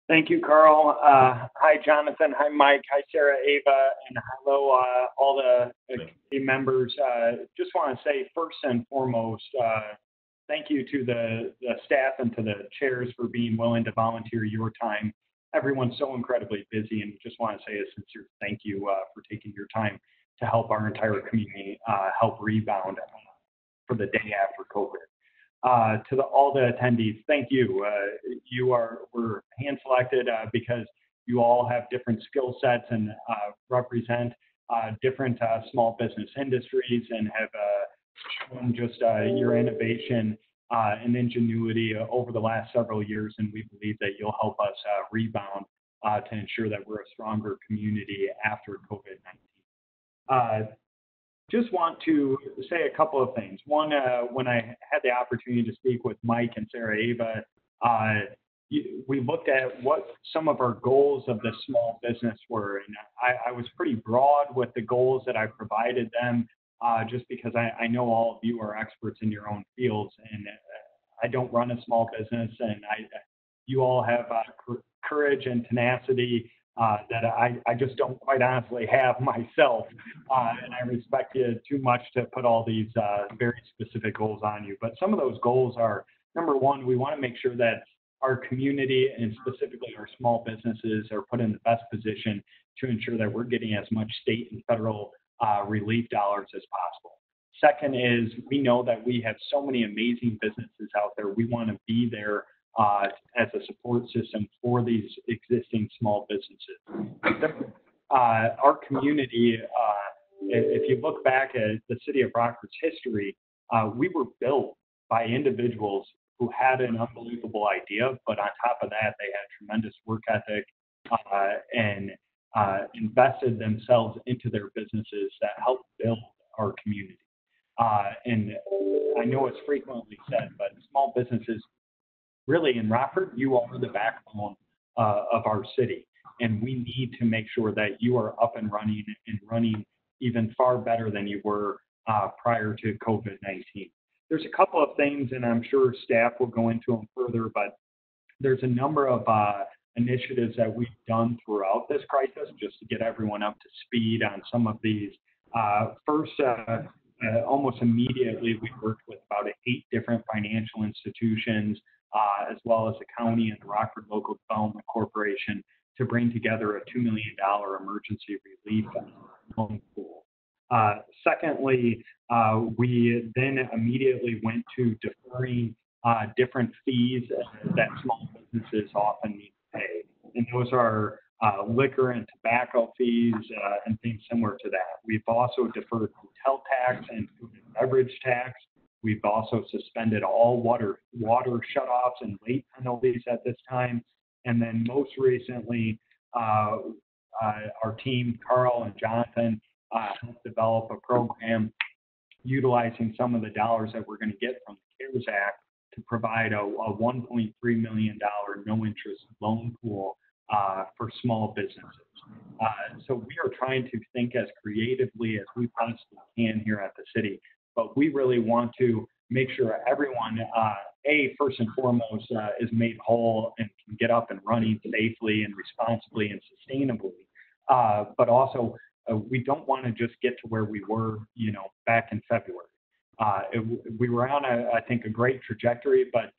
Thank you, Carl. Hi, Jonathan. Hi, Mike. Hi, Sarah, Ava, and hello, all the committee members. Just want to say first and foremost, thank you to the staff and to the chairs for being willing to volunteer your time. Everyone's so incredibly busy, and just want to say a sincere thank you for taking your time to help our entire community help rebound for the day after COVID. All the attendees, thank you. We're hand selected because you all have different skill sets and represent different small business industries and have shown just your innovation and ingenuity over the last several years. And we believe that you'll help us rebound to ensure that we're a stronger community after COVID-19. Just want to say a couple of things. One, when I had the opportunity to speak with Mike and Sarah Ava, we looked at what some of our goals of the small business were. And I was pretty broad with the goals that I provided them, just because I know all of you are experts in your own fields. And I don't run a small business, and you all have courage and tenacity that I just don't quite honestly have myself. And I respect you too much to put all these very specific goals on you. But some of those goals are, number one, we want to make sure that our community and specifically our small businesses are put in the best position to ensure that we're getting as much state and federal relief dollars as possible. Second is, we know that we have so many amazing businesses out there. We want to be there as a support system for these existing small businesses. Our community, if you look back at the city of Rockford's history, we were built by individuals who had an unbelievable idea, but on top of that, they had tremendous work ethic and invested themselves into their businesses that helped build our community. And I know it's frequently said, but small businesses, really in Rockford, you are the backbone of our city. And we need to make sure that you are up and running even far better than you were prior to COVID-19. There's a couple of things, and I'm sure staff will go into them further, but there's a number of initiatives that we've done throughout this crisis just to get everyone up to speed on some of these. First, almost immediately, we worked with about 8 different financial institutions, as well as the county and the Rockford Local Development Corporation to bring together a $2 million emergency relief loan pool. Secondly, we then immediately went to deferring different fees that small businesses often need to pay. And those are liquor and tobacco fees and things similar to that. We've also deferred hotel tax and food and beverage tax. We've also suspended all water shutoffs and late penalties at this time. And then most recently, our team, Carl and Jonathan, helped develop a program utilizing some of the dollars that we're going to get from the CARES Act to provide a $1.3 million no-interest loan pool for small businesses. So we are trying to think as creatively as we possibly can here at the city, but we really want to make sure everyone, first and foremost, is made whole and can get up and running safely and responsibly and sustainably. But also, we don't want to just get to where we were, back in February. We were on, I think, a great trajectory, but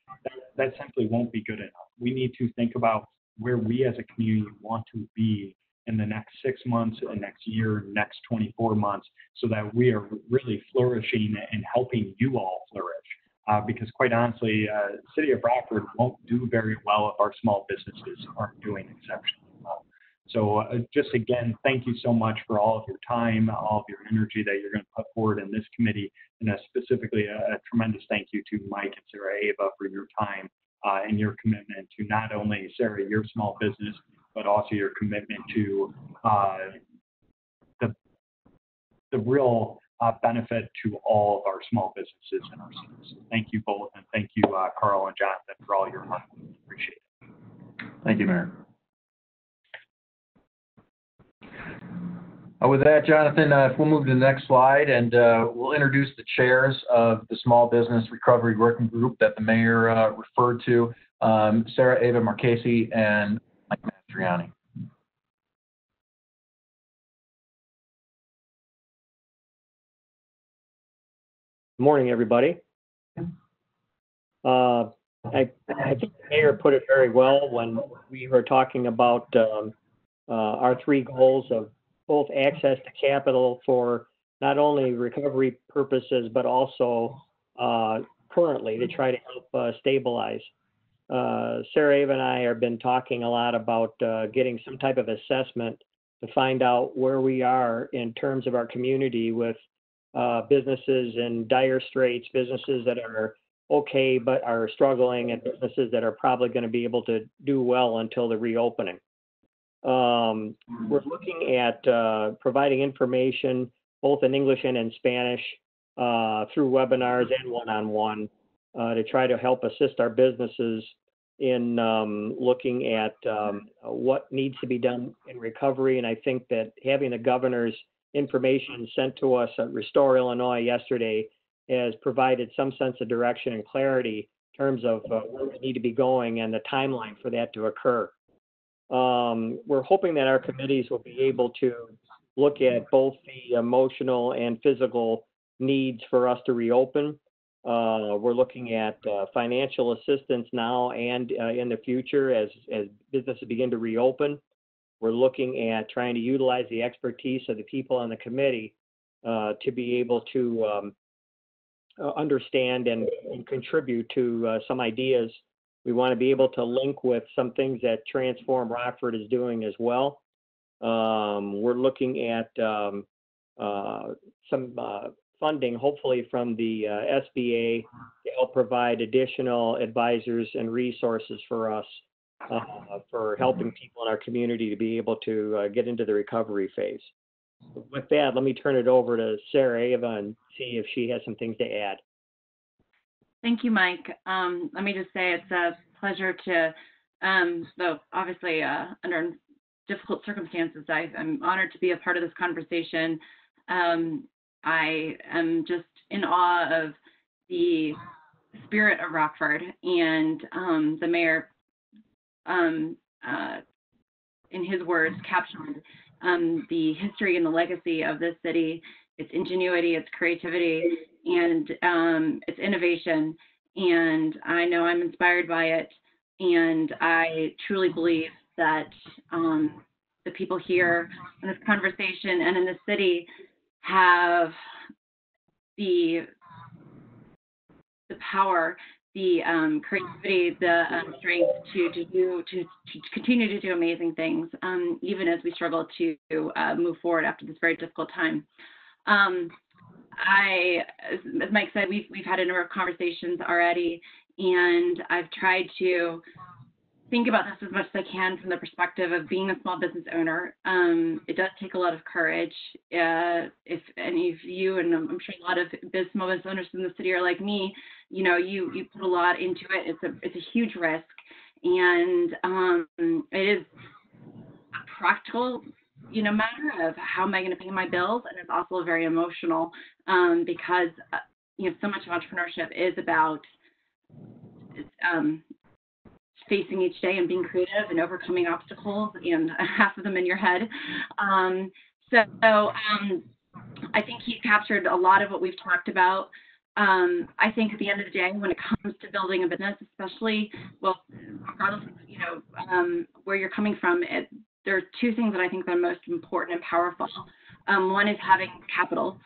that simply won't be good enough. We need to think about where we as a community want to be in the next 6 months, the next year, next 24 months, so that we are really flourishing and helping you all flourish. Because quite honestly, the city of Rockford won't do very well if our small businesses aren't doing exceptionally well. So just again, thank you so much for all of your time, all of your energy that you're going to put forward in this committee, and specifically a tremendous thank you to Mike and Sarah Ava for your time and your commitment to not only, Sarah, your small business, but also your commitment to the real benefit to all of our small businesses in our cities. So thank you both, and thank you, Carl and Jonathan, for all your hard work. Appreciate it. Thank you, Mayor. With that, Jonathan, if we'll move to the next slide, and we'll introduce the chairs of the Small Business Recovery Working Group that the mayor referred to, Sarah Ava Marchese and Mastriani. Good morning, everybody. I think the mayor put it very well when we were talking about our three goals of both access to capital for not only recovery purposes, but also currently to try to help stabilize. Sarah Ava and I have been talking a lot about getting some type of assessment to find out where we are in terms of our community with businesses in dire straits, businesses that are okay but are struggling, and businesses that are probably going to be able to do well until the reopening. We're looking at providing information both in English and in Spanish through webinars and one-on-one to try to help assist our businesses in looking at what needs to be done in recovery. And I think that having the governor's information sent to us at Restore Illinois yesterday has provided some sense of direction and clarity in terms of where we need to be going and the timeline for that to occur. We're hoping that our committees will be able to look at both the emotional and physical needs for us to reopen. We're looking at financial assistance now and in the future as businesses begin to reopen. We're looking at trying to utilize the expertise of the people on the committee to be able to understand and contribute to some ideas. We want to be able to link with some things that Transform Rockford is doing as well. We're looking at some funding, hopefully from the SBA, to help provide additional advisors and resources for us for helping people in our community to be able to get into the recovery phase. With that, let me turn it over to Sarah Ava and see if she has some things to add. Thank you, Mike. Let me just say it's a pleasure to, though obviously under difficult circumstances, I'm honored to be a part of this conversation. I am just in awe of the spirit of Rockford, and the mayor, in his words, captured the history and the legacy of this city, its ingenuity, its creativity, and its innovation. And I know I'm inspired by it, and I truly believe that the people here in this conversation and in the city have the power, the creativity, the strength to continue to do amazing things, even as we struggle to move forward after this very difficult time. As Mike said, we've had a number of conversations already, and I've tried to think about this as much as I can from the perspective of being a small business owner. It does take a lot of courage. If any of you, and I'm sure a lot of small business owners in the city are like me, you know, you put a lot into it. It's a huge risk, and it is a practical, matter of how am I going to pay my bills, and it's also very emotional because so much of entrepreneurship is about facing each day and being creative and overcoming obstacles, and half of them in your head. So I think he captured a lot of what we've talked about. I think at the end of the day, when it comes to building a business, especially, regardless of, where you're coming from, there are two things that I think are most important and powerful. One is having capital,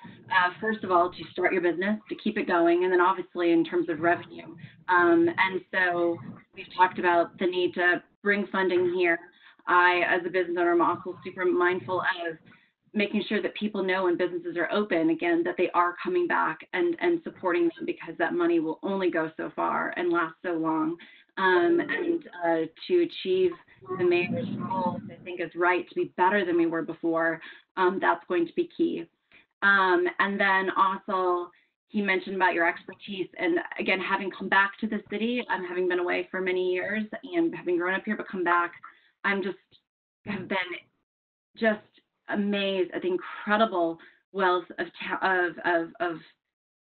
first of all, to start your business, to keep it going, and then obviously in terms of revenue. And so we've talked about the need to bring funding here. I, as a business owner, am also super mindful of making sure that people know when businesses are open, again, that they are coming back and supporting them, because that money will only go so far and last so long. And to achieve the mayor's goals, I think is right, to be better than we were before. That's going to be key. And then also, he mentioned about your expertise. And again, having come back to the city, having been away for many years and having grown up here but come back, have been just amazed at the incredible wealth of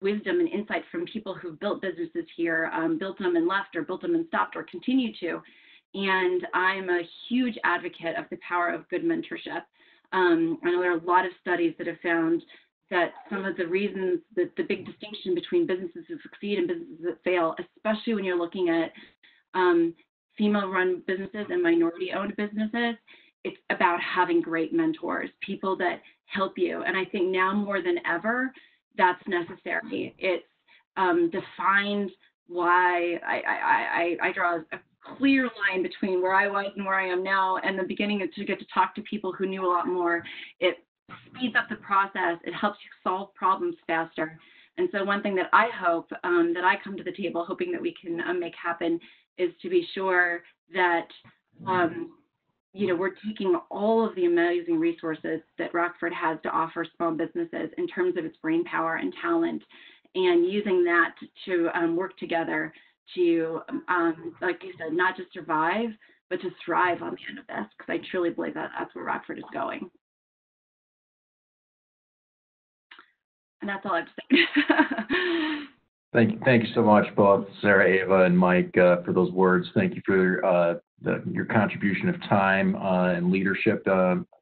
wisdom and insight from people who've built businesses here, built them and left, or built them and stopped, or continue to. And I'm a huge advocate of the power of good mentorship. I know there are a lot of studies that have found that some of the reasons that the big distinction between businesses that succeed and businesses that fail, especially when you're looking at female-run businesses and minority-owned businesses, it's about having great mentors, people that help you. And I think now more than ever, that's necessary. It's defined why I draw a clear line between where I was and where I am now, and the beginning to get to talk to people who knew a lot more. It speeds up the process. It helps you solve problems faster. And so one thing that I hope that I come to the table hoping that we can make happen is to be sure that we're taking all of the amazing resources that Rockford has to offer small businesses in terms of its brain power and talent, and using that to work together to, like you said, not just survive, but to thrive on the end of this, because I truly believe that that's where Rockford is going. And that's all I have to say. Thank you so much, both Sarah, Ava, and Mike, for those words. Thank you for your contribution of time and leadership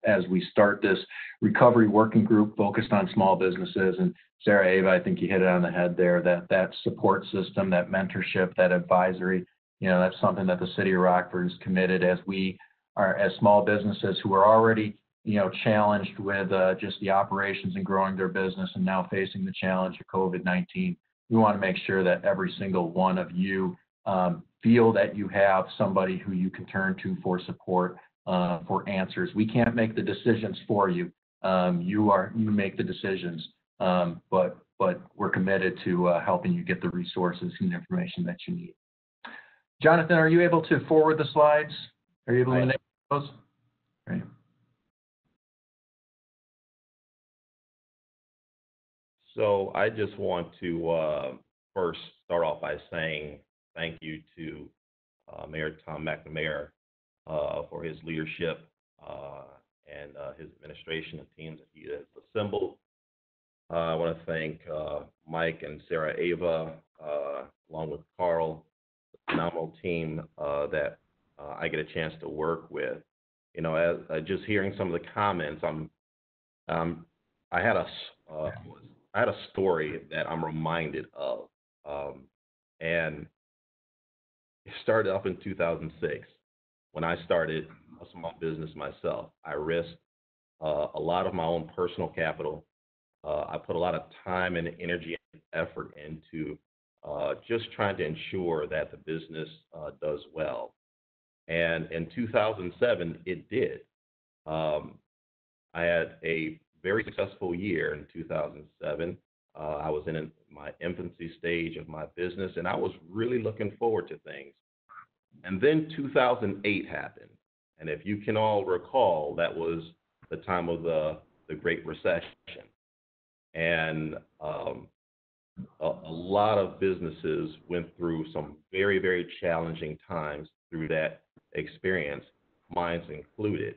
as we start this recovery working group focused on small businesses. And Sarah, Ava, I think you hit it on the head there, that support system, that mentorship, that advisory, that's something that the city of Rockford is committed as we are, as small businesses who are already challenged with just the operations and growing their business, and now facing the challenge of COVID-19. We want to make sure that every single one of you feel that you have somebody who you can turn to for support, for answers. We can't make the decisions for you. You make the decisions, but we're committed to helping you get the resources and information that you need. Jonathan, are you able to forward the slides? Are you able to enable those? Right. So I just want to first start off by saying thank you to Mayor Tom McNamara for his leadership and his administration and teams that he has assembled. I want to thank Mike and Sarah Ava, along with Carl, the phenomenal team that I get a chance to work with. As just hearing some of the comments, I had a story that I'm reminded of, and it started up in 2006 when I started a small business myself. I risked a lot of my own personal capital. I put a lot of time and energy and effort into just trying to ensure that the business does well. And in 2007, it did. I had a very successful year in 2007. I was in my infancy stage of my business, and I was really looking forward to things. And then 2008 happened. And if you can all recall, that was the time of the Great Recession. And a lot of businesses went through some very, very challenging times through that experience, mine included.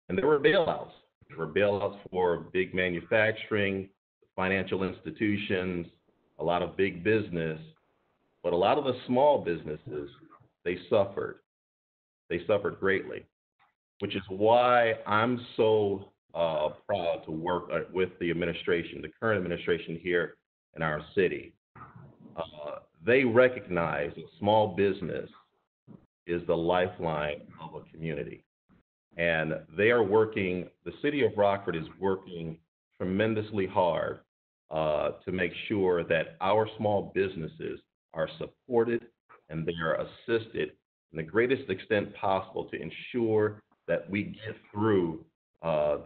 And there were bailouts. There were bailouts for big manufacturing, financial institutions, a lot of big business, but a lot of the small businesses, they suffered. They suffered greatly, which is why I'm so proud to work with the administration, the current administration here in our city. They recognize that small business is the lifeline of a community. And they are working, the city of Rockford is working tremendously hard to make sure that our small businesses are supported and they are assisted in the greatest extent possible to ensure that we get through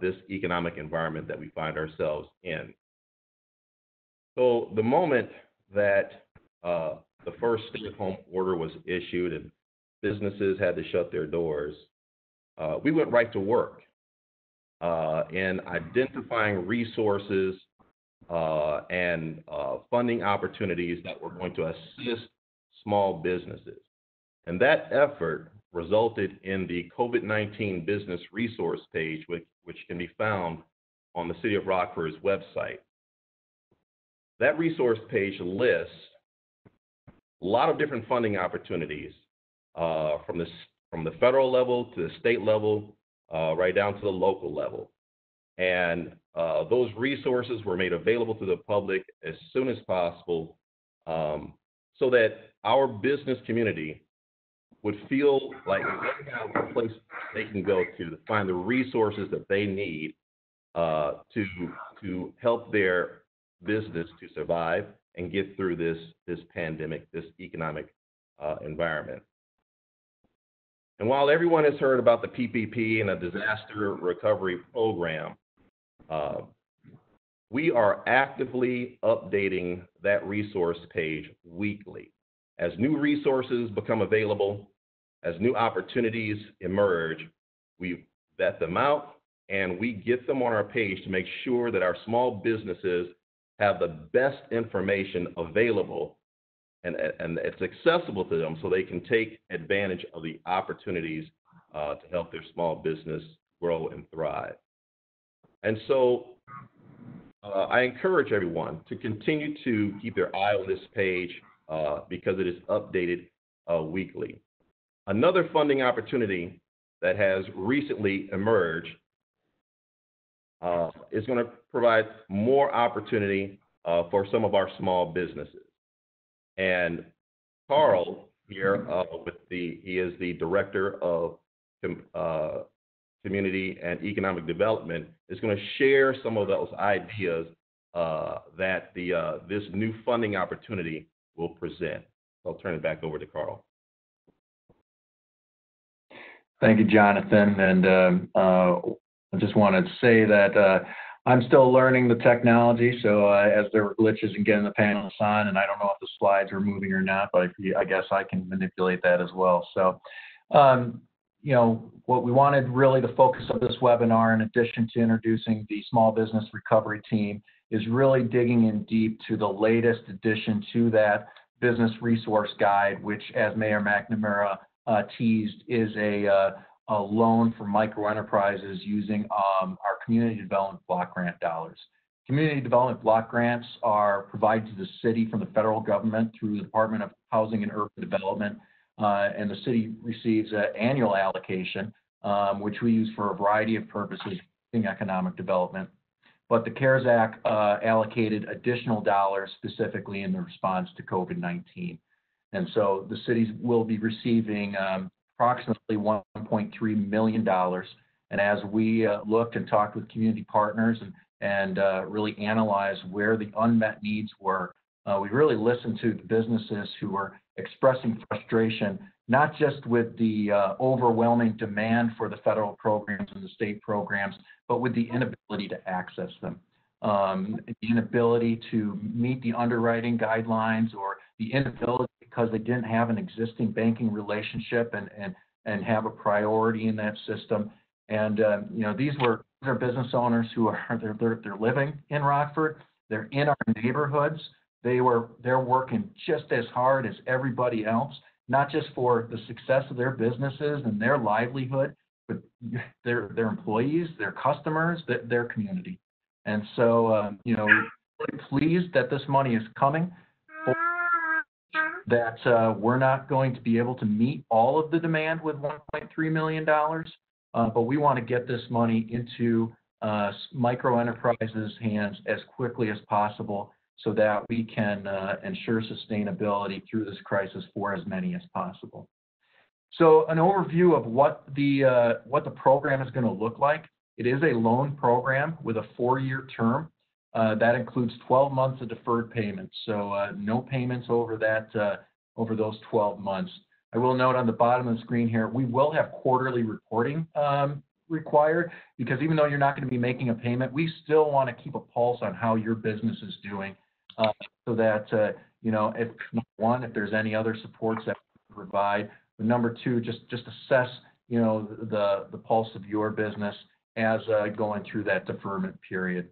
this economic environment that we find ourselves in. So the moment that the first stay-at-home order was issued and businesses had to shut their doors, we went right to work in identifying resources and funding opportunities that were going to assist small businesses. And that effort resulted in the COVID-19 business resource page, which can be found on the City of Rockford's website. That resource page lists a lot of different funding opportunities from from the federal level to the state level, right down to the local level. And those resources were made available to the public as soon as possible, so that our business community would feel like they have a place they can go to find the resources that they need to help their business to survive and get through this pandemic, this economic environment. And while everyone has heard about the PPP and a disaster recovery program, we are actively updating that resource page weekly. As new resources become available, as new opportunities emerge, we vet them out and we get them on our page to make sure that our small businesses have the best information available and it's accessible to them so they can take advantage of the opportunities to help their small business grow and thrive. And so I encourage everyone to continue to keep their eye on this page because it is updated weekly. Another funding opportunity that has recently emerged is going to provide more opportunity for some of our small businesses. And Carl here, he is the Director of Community and Economic Development, is going to share some of those ideas that this new funding opportunity will present. I'll turn it back over to Carl. Thank you, Jonathan. And I just wanted to say that I'm still learning the technology. So as there were glitches in getting the panelists on, and I don't know if the slides are moving or not, but I guess I can manipulate that as well. So, you know, what we wanted really the focus of this webinar, in addition to introducing the small business recovery team, is really digging in deep to the latest addition to that business resource guide, which, as Mayor McNamara teased, is a loan for microenterprises using our community development block grant dollars. Community development block grants are provided to the city from the federal government through the Department of Housing and Urban Development, and the city receives an annual allocation, which we use for a variety of purposes, including economic development. But the CARES Act allocated additional dollars specifically in the response to COVID-19. And so the cities will be receiving approximately $1.3 million. And as we looked and talked with community partners and really analyzed where the unmet needs were, we really listened to the businesses who were expressing frustration, not just with the overwhelming demand for the federal programs and the state programs, but with the inability to access them. The inability to meet the underwriting guidelines, or the inability because they didn't have an existing banking relationship and have a priority in that system. And you know, these are business owners who are they're living in Rockford. They're in our neighborhoods. They're working just as hard as everybody else, not just for the success of their businesses and their livelihood, but their employees, their customers, their community. And so, you know, we're pleased that this money is coming. That we're not going to be able to meet all of the demand with $1.3 million, but we want to get this money into microenterprises' hands as quickly as possible so that we can ensure sustainability through this crisis for as many as possible. So an overview of what the program is going to look like. It is a loan program with a 4-year term. That includes 12 months of deferred payments, so no payments over those 12 months. I will note on the bottom of the screen here, we will have quarterly reporting required, because even though you're not going to be making a payment, we still want to keep a pulse on how your business is doing, so that you know, if number one, if there's any other supports that we provide, but number two, just assess, you know, the pulse of your business as going through that deferment period.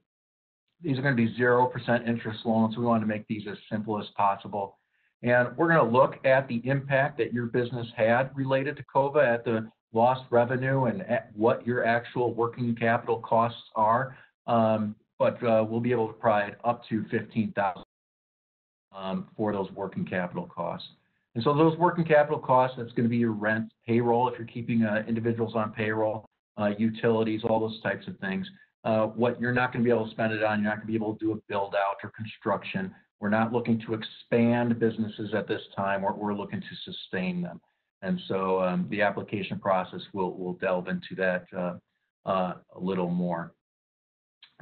These are going to be 0% interest loans. We want to make these as simple as possible. And we're going to look at the impact that your business had related to COVID, at the lost revenue and at what your actual working capital costs are. But we'll be able to provide up to $15,000 for those working capital costs. And so those working capital costs, that's going to be your rent, payroll, if you're keeping individuals on payroll, utilities, all those types of things. What you're not going to be able to spend it on, you're not going to be able to do a build out or construction. We're not looking to expand businesses at this time. We're looking to sustain them. And so the application process will delve into that a little more.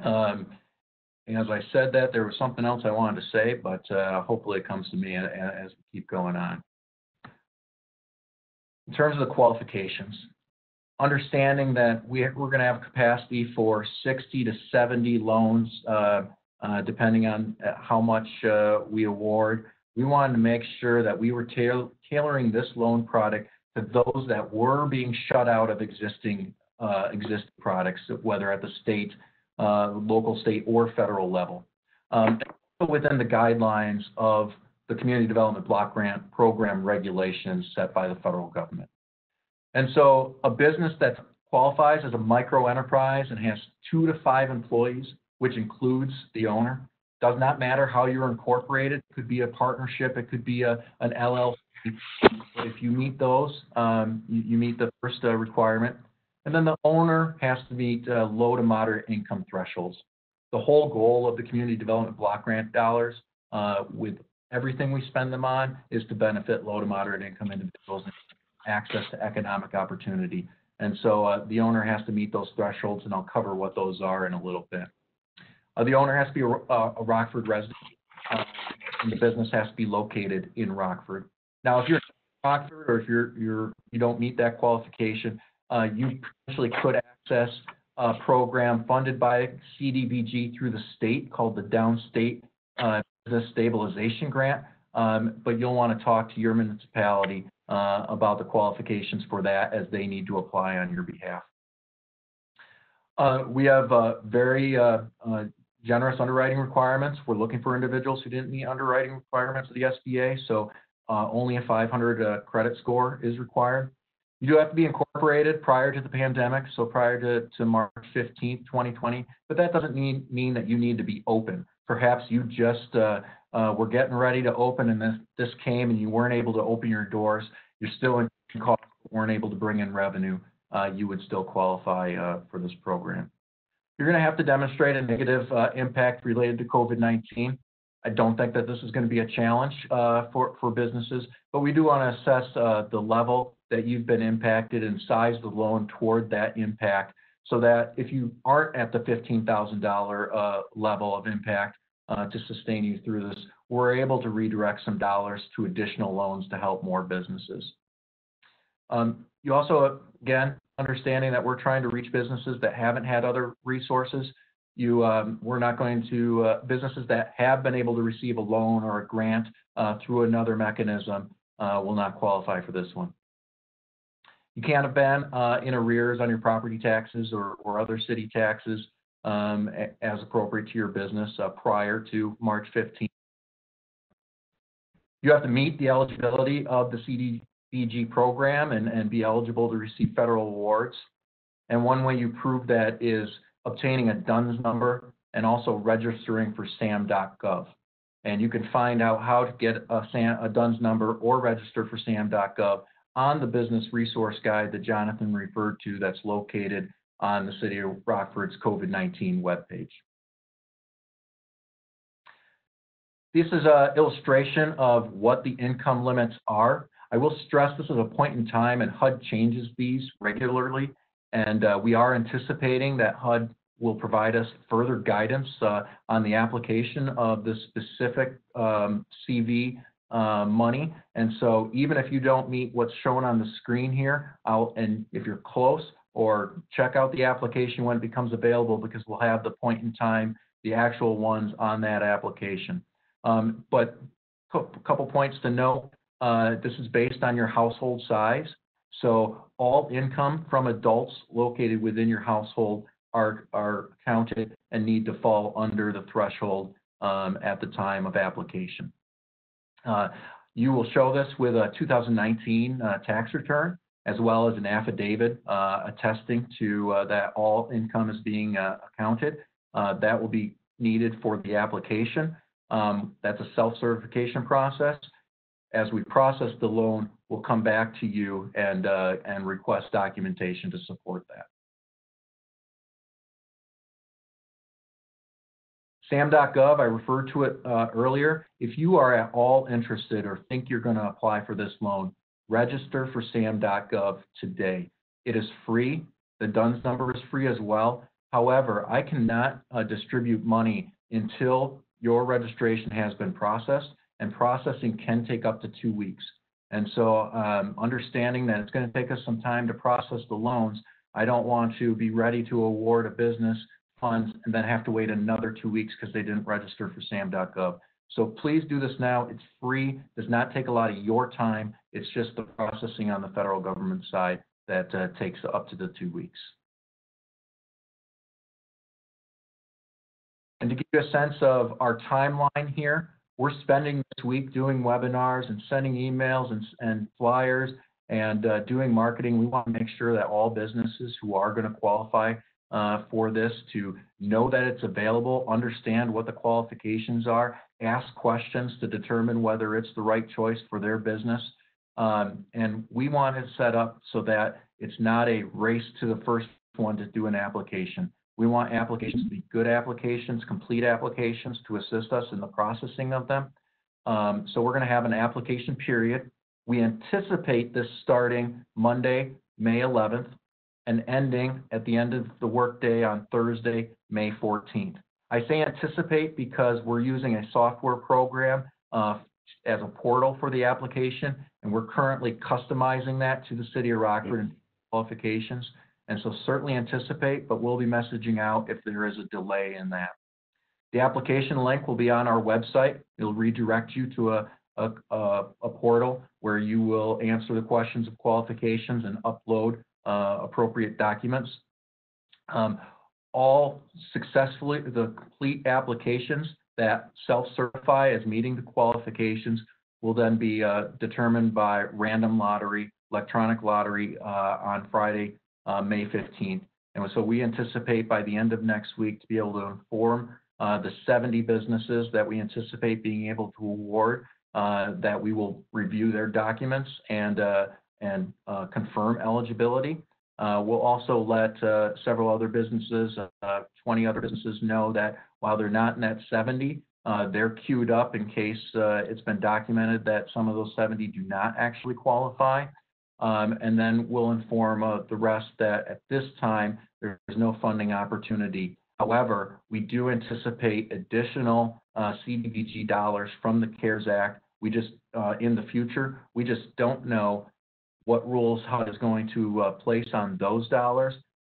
As I said that, there was something else I wanted to say, but hopefully it comes to me as we keep going on. In terms of the qualifications, understanding that we're going to have capacity for 60 to 70 loans, depending on how much we award. We wanted to make sure that we were tailoring this loan product to those that were being shut out of existing products, whether at the state, local, state, or federal level. Within the guidelines of the Community Development Block Grant Program regulations set by the federal government. And so a business that qualifies as a microenterprise and has 2 to 5 employees, which includes the owner, does not matter how you're incorporated. It could be a partnership, it could be an LLC. But if you meet those, you meet the first requirement. And then the owner has to meet low to moderate income thresholds. The whole goal of the Community Development Block Grant dollars, with everything we spend them on, is to benefit low to moderate income individuals and access to economic opportunity. And so the owner has to meet those thresholds, and I'll cover what those are in a little bit. The owner has to be a Rockford resident, and the business has to be located in Rockford. Now, if you're in Rockford, or if you don't meet that qualification, you potentially could access a program funded by CDBG through the state called the Downstate Business Stabilization Grant, but you'll want to talk to your municipality about the qualifications for that, as they need to apply on your behalf. We have very generous underwriting requirements. We're looking for individuals who didn't meet underwriting requirements of the SBA, so only a 500 credit score is required. You do have to be incorporated prior to the pandemic, so prior to March 15th, 2020, but that doesn't mean that you need to be open. Perhaps you just were getting ready to open, and this came and you weren't able to open your doors. You're still in cost, weren't able to bring in revenue. You would still qualify for this program. You're going to have to demonstrate a negative impact related to COVID-19. I don't think that this is going to be a challenge for businesses, but we do want to assess the level that you've been impacted and size the loan toward that impact, so that if you aren't at the $15,000 level of impact to sustain you through this, we're able to redirect some dollars to additional loans to help more businesses. You also, again, understanding that we're trying to reach businesses that haven't had other resources. We're not going to, businesses that have been able to receive a loan or a grant through another mechanism will not qualify for this one. You can't have been in arrears on your property taxes or other city taxes as appropriate to your business prior to March 15th. You have to meet the eligibility of the CDBG program and be eligible to receive federal awards. And one way you prove that is obtaining a DUNS number and also registering for SAM.gov. And you can find out how to get a DUNS number or register for SAM.gov on the business resource guide that Jonathan referred to, that's located on the City of Rockford's COVID-19 webpage. This is an illustration of what the income limits are. I will stress this is a point in time, and HUD changes these regularly, and we are anticipating that HUD will provide us further guidance on the application of the specific CV money. And so even if you don't meet what's shown on the screen here, and if you're close, or check out the application when it becomes available, because we'll have the point in time, the actual ones on that application. But a couple points to note, this is based on your household size. So all income from adults located within your household are counted and need to fall under the threshold at the time of application. You will show this with a 2019 tax return, as well as an affidavit attesting to that all income is being accounted. That will be needed for the application. That's a self-certification process. As we process the loan, we'll come back to you and request documentation to support that. SAM.gov, I referred to it earlier. If you are at all interested or think you're going to apply for this loan, register for SAM.gov today. It is free. The DUNS number is free as well. However, I cannot distribute money until your registration has been processed, and processing can take up to 2 weeks. And so understanding that it's going to take us some time to process the loans, I don't want to be ready to award a business funds and then have to wait another 2 weeks because they didn't register for SAM.gov. So please do this now. It's free, does not take a lot of your time. It's just the processing on the federal government side that takes up to the 2 weeks. And to give you a sense of our timeline here, we're spending this week doing webinars and sending emails and flyers and doing marketing. We want to make sure that all businesses who are going to qualify for this to know that it's available, understand what the qualifications are, ask questions to determine whether it's the right choice for their business. And we want it set up so that it's not a race to the first one to do an application. We want applications to be good applications, complete applications to assist us in the processing of them. So we're going to have an application period. We anticipate this starting Monday, May 11th, and ending at the end of the workday on Thursday, May 14th. I say anticipate because we're using a software program as a portal for the application, and we're currently customizing that to the City of Rockford and qualifications. And so certainly anticipate, but we'll be messaging out if there is a delay in that. The application link will be on our website. It'll redirect you to a portal where you will answer the questions of qualifications and upload appropriate documents. All successfully, the complete applications that self-certify as meeting the qualifications will then be determined by random lottery, electronic lottery on Friday, May 15th. And so we anticipate by the end of next week to be able to inform the 70 businesses that we anticipate being able to award that we will review their documents and confirm eligibility. We'll also let several other businesses, 20 other businesses know that while they're not in that 70, they're queued up in case it's been documented that some of those 70 do not actually qualify. And then we'll inform the rest that at this time, there's no funding opportunity. However, we do anticipate additional CDBG dollars from the CARES Act. We just, in the future, we just don't know what rules HUD is going to place on those dollars,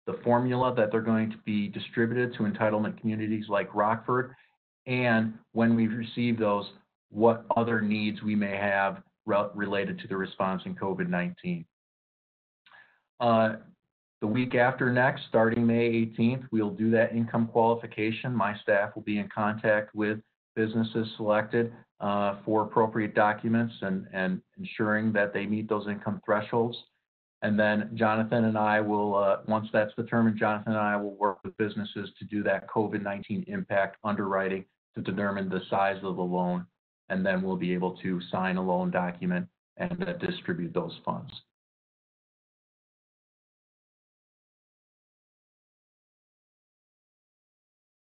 the formula that they're going to be distributed to entitlement communities like Rockford, and when we receive those, what other needs we may have related to the response in COVID-19. The week after next, starting May 18th, we'll do that income qualification. My staff will be in contact with businesses selected for appropriate documents and ensuring that they meet those income thresholds. And then Jonathan and I will, once that's determined, Jonathan and I will work with businesses to do that COVID-19 impact underwriting to determine the size of the loan. And then we'll be able to sign a loan document and distribute those funds.